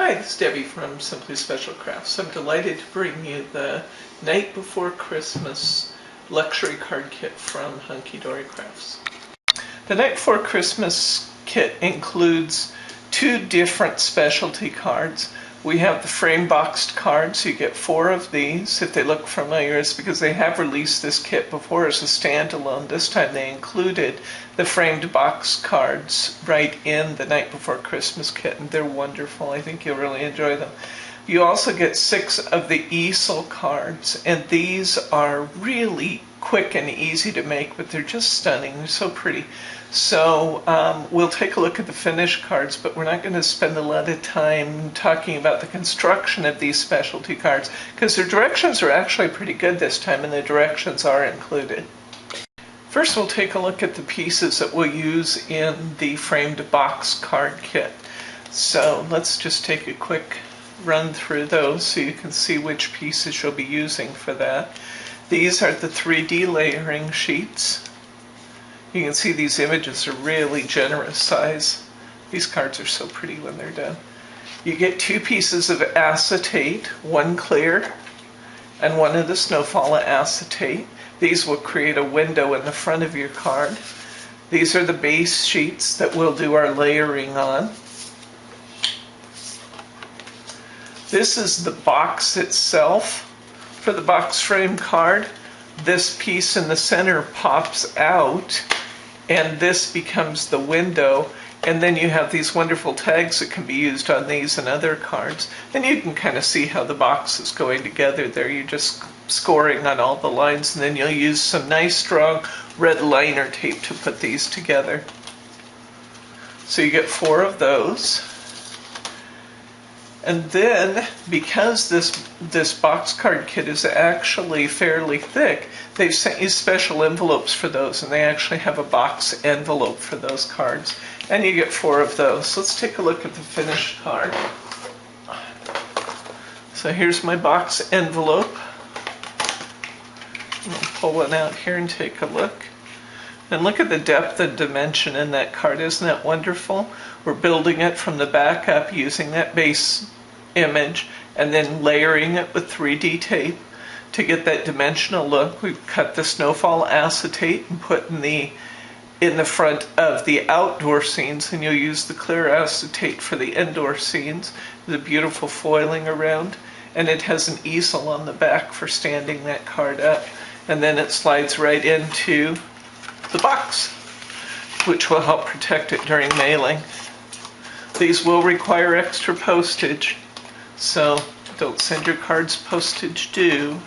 Hi, this is Debbie from Simply Special Crafts. I'm delighted to bring you the Night Before Christmas luxury card kit from Hunkydory Crafts. The Night Before Christmas kit includes two different specialty cards. We have the frame boxed cards. You get 4 of these. If they look familiar, it's because they have released this kit before as a standalone. This time they included the framed box cards right in the Night Before Christmas kit, and they're wonderful. I think you'll really enjoy them. You also get 6 of the Easel cards, and these are really quick and easy to make, but they're just stunning. They're so pretty. So we'll take a look at the finished cards, but we're not going to spend a lot of time talking about the construction of these specialty cards, because their directions are actually pretty good this time, and the directions are included. First, we'll take a look at the pieces that we'll use in the framed box card kit. So let's just take a quick run through those so you can see which pieces you'll be using for that. These are the 3D layering sheets. You can see these images are really generous size. These cards are so pretty when they're done. You get 2 pieces of acetate, one clear and one of the Snowfall acetate. These will create a window in the front of your card. These are the base sheets that we'll do our layering on. This is the box itself. For the box frame card, this piece in the center pops out, and this becomes the window, and then you have these wonderful tags that can be used on these and other cards. And you can kind of see how the box is going together there. You're just scoring on all the lines, and then you'll use some nice strong red liner tape to put these together. So you get 4 of those. And then, because this box card kit is actually fairly thick, they've sent you special envelopes for those, and they actually have a box envelope for those cards. And you get 4 of those. Let's take a look at the finished card. So here's my box envelope. I'll pull one out here and take a look. And look at the depth and dimension in that card. Isn't that wonderful? We're building it from the back up using that base image and then layering it with 3D tape to get that dimensional look. We've cut the Snowfall acetate and put in the front of the outdoor scenes, and you'll use the clear acetate for the indoor scenes. The beautiful foiling around, and it has an easel on the back for standing that card up, and then it slides right into the box, which will help protect it during mailing. These will require extra postage, so don't send your cards postage due.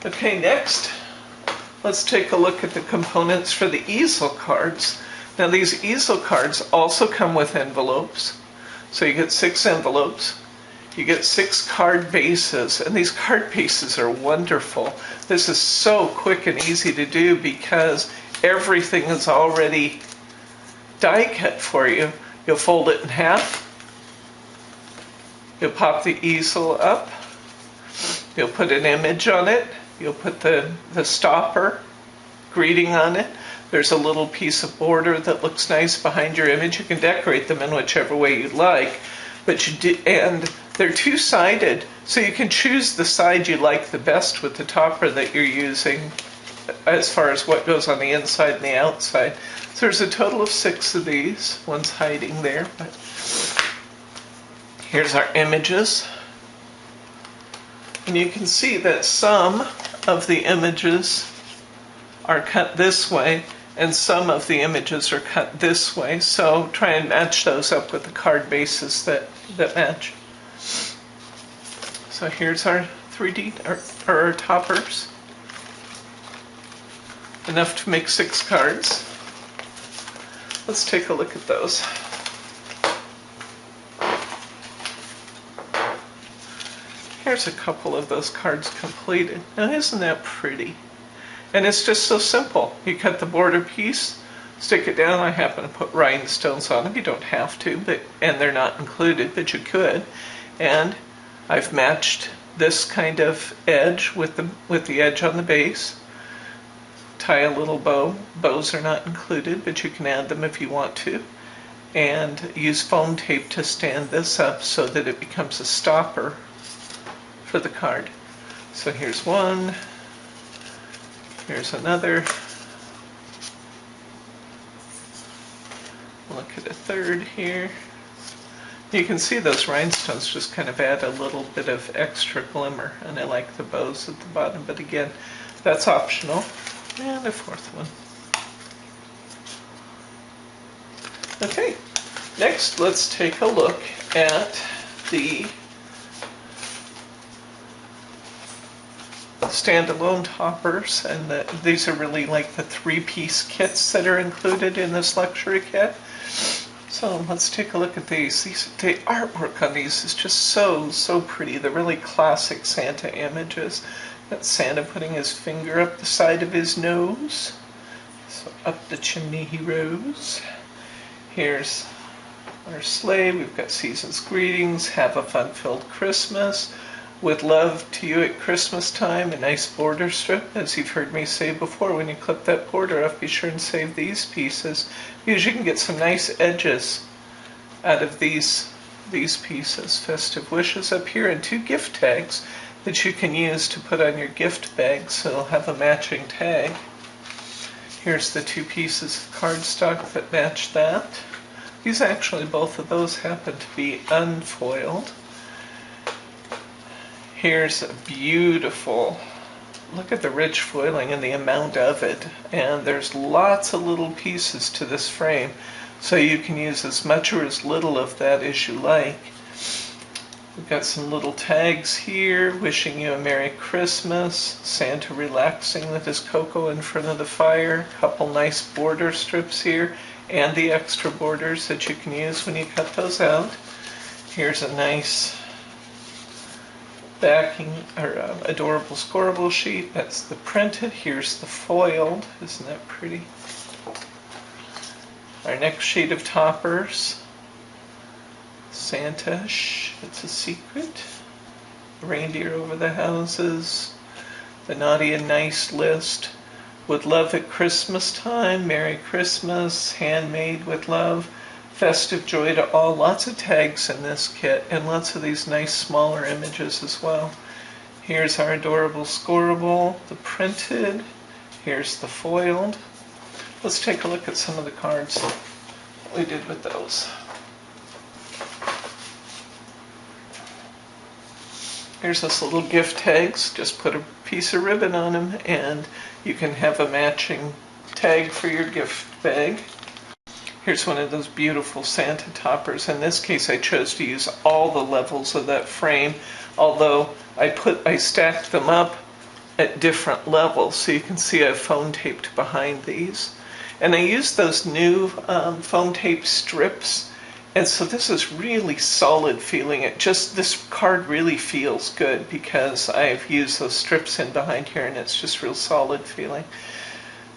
Okay, next, let's take a look at the components for the easel cards. Now these easel cards also come with envelopes, so you get 6 envelopes. You get 6 card bases, and these card bases are wonderful. This is so quick and easy to do because everything is already die cut for you. You'll fold it in half. You'll pop the easel up. You'll put an image on it. You'll put the stopper greeting on it. There's a little piece of border that looks nice behind your image. You can decorate them in whichever way you'd like. And they're 2-sided, so you can choose the side you like the best with the topper that you're using as far as what goes on the inside and the outside. So there's a total of 6 of these. One's hiding there, but here's our images. And you can see that some of the images are cut this way, and some of the images are cut this way. So try and match those up with the card bases that match. So here's our 3D, or our toppers. Enough to make 6 cards. Let's take a look at those. Here's a couple of those cards completed. Now isn't that pretty? And it's just so simple. You cut the border piece, stick it down. I happen to put rhinestones on them. You don't have to, and they're not included, but you could. And I've matched this kind of edge with the edge on the base. Tie a little bow. Bows are not included, but you can add them if you want to. and use foam tape to stand this up so that it becomes a stopper for the card. So here's one, here's another. Look at a third here. You can see those rhinestones just kind of add a little bit of extra glimmer, and I like the bows at the bottom, but again, that's optional. And a fourth one. Okay, next let's take a look at the standalone toppers, and these are really like the 3-piece kits that are included in this luxury kit. So let's take a look at these. The artwork on these is just so pretty. They're really classic Santa images. Got Santa putting his finger up the side of his nose. So up the chimney he rose. Here's our sleigh. We've got season's greetings. Have a fun-filled Christmas. With love to you at Christmas time, a nice border strip. As you've heard me say before, when you clip that border off, be sure and save these pieces, because you can get some nice edges out of these pieces. Festive wishes up here, and 2 gift tags that you can use to put on your gift bag, so it'll have a matching tag. Here's the 2 pieces of cardstock that match that. These actually, both of those happen to be unfoiled. Here's a beautiful, look at the rich foiling and the amount of it. And there's lots of little pieces to this frame, so you can use as much or as little of that as you like. We've got some little tags here, wishing you a Merry Christmas, Santa relaxing with his cocoa in front of the fire, a couple nice border strips here, and the extra borders that you can use when you cut those out. Here's a nice backing, or adorable scoreable sheet. That's the printed. Here's the foiled. Isn't that pretty? Our next sheet of toppers. Santa, shh, it's a secret. Reindeer over the houses. The naughty and nice list. With love at Christmas time. Merry Christmas. Handmade with love. Festive joy to all. Lots of tags in this kit, and lots of these nice smaller images as well. Here's our adorable scoreable, the printed. Here's the foiled. Let's take a look at some of the cards we did with those. Here's this little gift tags. Just put a piece of ribbon on them, and you can have a matching tag for your gift bag. Here's one of those beautiful Santa toppers. In this case, I chose to use all the levels of that frame, although I stacked them up at different levels, so you can see I've foam taped behind these. And I used those new foam tape strips, and so this is really solid feeling. This card really feels good because I've used those strips in behind here, and it's just real solid feeling.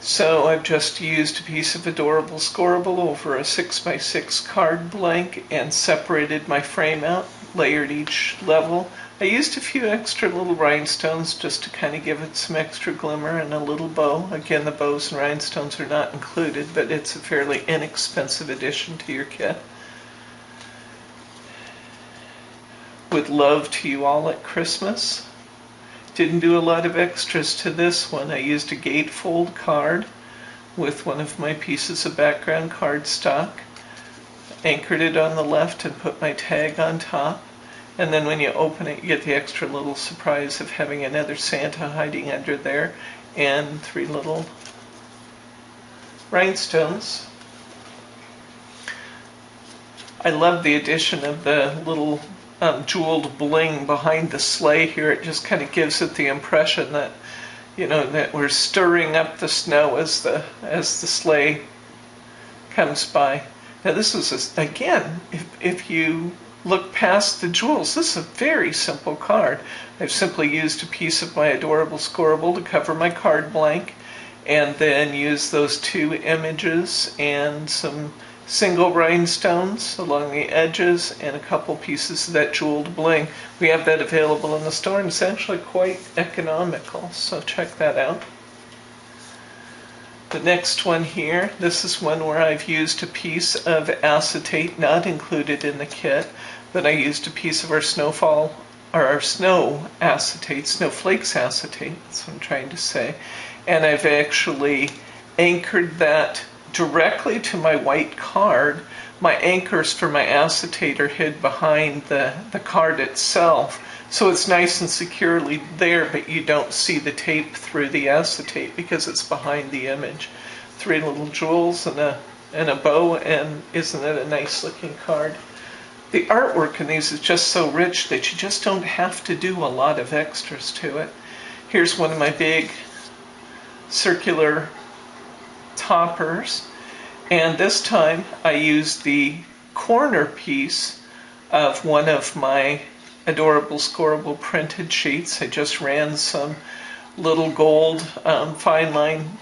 So I've just used a piece of adorable scoreable over a 6x6 card blank and separated my frame out, layered each level. I used a few extra little rhinestones just to kind of give it some extra glimmer, and a little bow. Again, the bows and rhinestones are not included, but it's a fairly inexpensive addition to your kit. With love to you all at Christmas. Didn't do a lot of extras to this one. I used a gatefold card with one of my pieces of background cardstock, anchored it on the left and put my tag on top, and then when you open it you get the extra little surprise of having another Santa hiding under there, and 3 little rhinestones. I love the addition of the little jeweled bling behind the sleigh here. It just kind of gives it the impression that, that we're stirring up the snow as the sleigh comes by. Now this is, again, if you look past the jewels, this is a very simple card. I've simply used a piece of my adorable scoreable to cover my card blank, and then used those 2 images and some single rhinestones along the edges and a couple pieces of that jeweled bling. We have that available in the store, and it's actually quite economical, so check that out. The next one here, this is one where I've used a piece of acetate, not included in the kit, but I used a piece of our Snowfall, or our snow acetate, snowflakes acetate, that's what I'm trying to say. And I've actually anchored that directly to my white card. My anchors for my acetate are hid behind the card itself. So it's nice and securely there, but you don't see the tape through the acetate because it's behind the image. 3 little jewels and a bow, and isn't it a nice looking card? The artwork in these is just so rich that you just don't have to do a lot of extras to it. Here's one of my big circular toppers, and this time I used the corner piece of one of my adorable scoreable printed sheets. I just ran some little gold fine line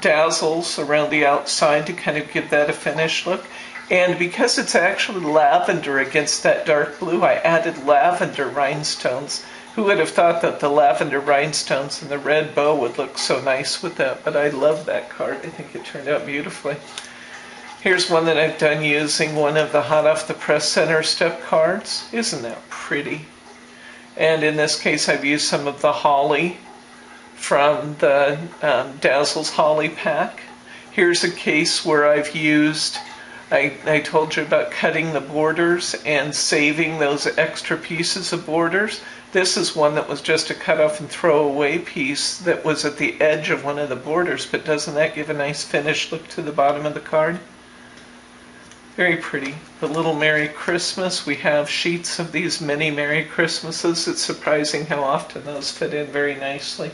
dazzles around the outside to kind of give that a finished look. And because it's actually lavender against that dark blue, I added lavender rhinestones. Who would have thought that the lavender rhinestones and the red bow would look so nice with that? But I love that card. I think it turned out beautifully. Here's one that I've done using one of the hot off the press center step cards. Isn't that pretty? And in this case I've used some of the holly from the Dazzles Holly pack. Here's a case where I've used, I told you about cutting the borders and saving those extra pieces of borders. This is one that was just a cut off and throw away piece that was at the edge of one of the borders, but doesn't that give a nice finished look to the bottom of the card? Very pretty. The little Merry Christmas. We have sheets of these mini Merry Christmases. It's surprising how often those fit in very nicely.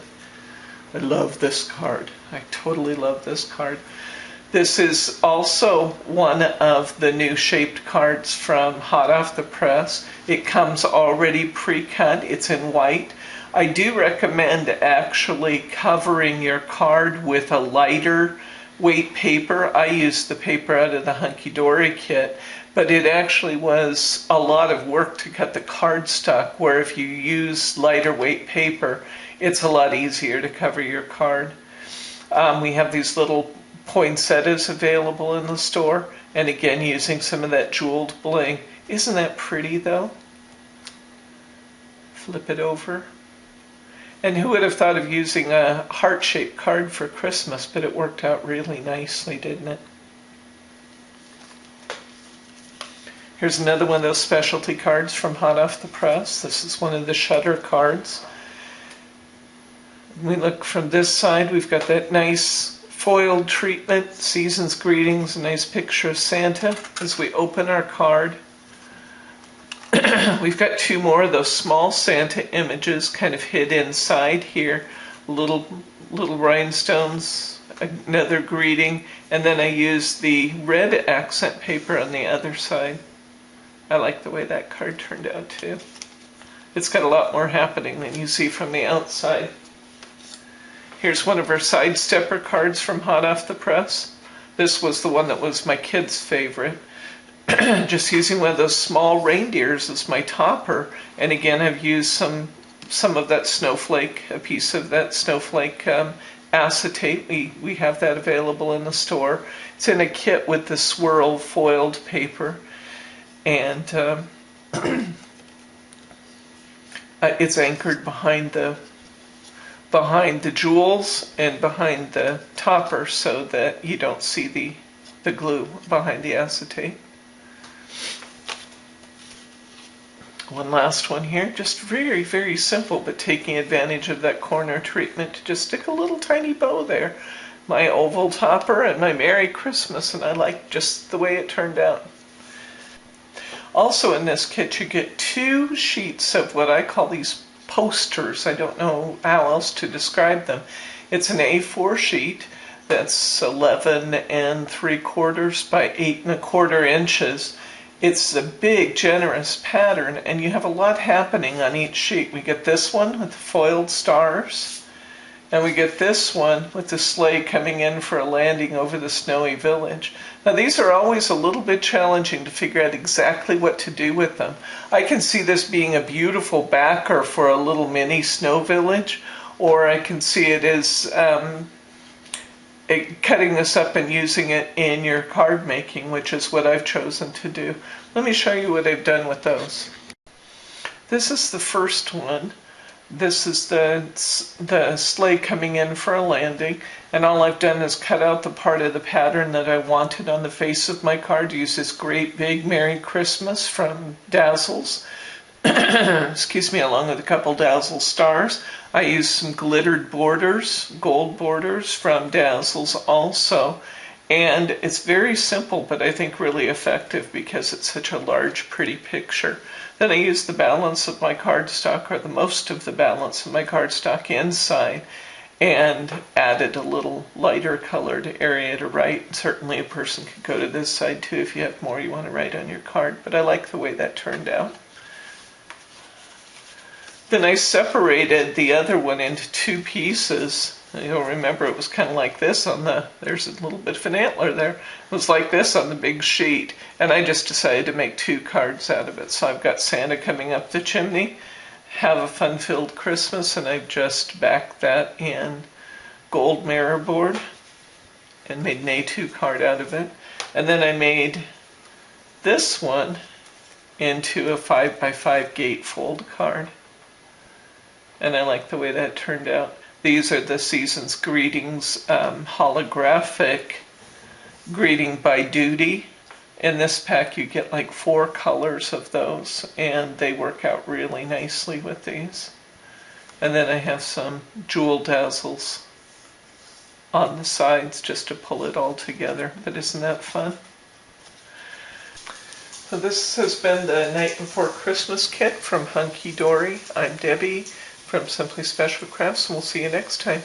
I love this card. I totally love this card. This is also one of the new shaped cards from Hot Off the Press. It comes already pre-cut. It's in white. I do recommend actually covering your card with a lighter weight paper. I used the paper out of the Hunkydory kit, but it actually was a lot of work to cut the cardstock, where if you use lighter weight paper, it's a lot easier to cover your card. We have these little poinsettias available in the store, and again using some of that jeweled bling. Isn't that pretty though? Flip it over. And who would have thought of using a heart-shaped card for Christmas, but it worked out really nicely, didn't it? Here's another one of those specialty cards from Hot Off the Press. This is one of the Shutter cards. We look from this side, we've got that nice foiled treatment, Season's Greetings, a nice picture of Santa. As we open our card, we've got 2 more of those small Santa images kind of hid inside here. Little rhinestones, another greeting, and then I used the red accent paper on the other side. I like the way that card turned out too. It's got a lot more happening than you see from the outside. Here's one of our side stepper cards from Hot Off the Press. This was the one that was my kid's favorite. Just using one of those small reindeers as my topper, and again I've used some of that snowflake, a piece of that snowflake acetate. We have that available in the store. It's in a kit with the swirl foiled paper, and it's anchored behind the jewels and behind the topper so that you don't see the glue behind the acetate. One last one here, just very, very simple, but taking advantage of that corner treatment to just stick a little tiny bow there. My oval topper and my Merry Christmas, and I like just the way it turned out. Also in this kit you get 2 sheets of what I call these posters. I don't know how else to describe them. It's an A4 sheet that's 11 3/4 by 8 1/4 inches. It's a big, generous pattern, and you have a lot happening on each sheet. We get this one with the foiled stars, and we get this one with the sleigh coming in for a landing over the snowy village. Now these are always a little bit challenging to figure out exactly what to do with them. I can see this being a beautiful backer for a little mini snow village, or I can see it as cutting this up and using it in your card making, which is what I've chosen to do. Let me show you what I've done with those. This is the first one. This is the sleigh coming in for a landing, and all I've done is cut out the part of the pattern that I wanted on the face of my card. Use this great big Merry Christmas from Dazzles, excuse me, along with a couple Dazzle stars. I used some glittered borders, gold borders from Dazzles also. And it's very simple, but I think really effective because it's such a large, pretty picture. Then I used the balance of my cardstock, or the most of the balance of my cardstock inside, and added a little lighter colored area to write. Certainly a person could go to this side too if you have more you want to write on your card, but I like the way that turned out. Then I separated the other one into two pieces. You'll remember it was kind of like this on the, there's a little bit of an antler there. It was like this on the big sheet. And I just decided to make two cards out of it. So I've got Santa coming up the chimney, have a fun-filled Christmas, and I've just backed that in gold mirror board and made an A2 card out of it. And then I made this one into a 5x5 gatefold card. And I like the way that turned out. These are the Season's Greetings holographic greeting by duty. In this pack you get like 4 colors of those, and they work out really nicely with these. And then I have some jewel dazzles on the sides just to pull it all together. But isn't that fun? So this has been the Night Before Christmas kit from Hunkydory. I'm Debbie from Simply Special Crafts, and we'll see you next time.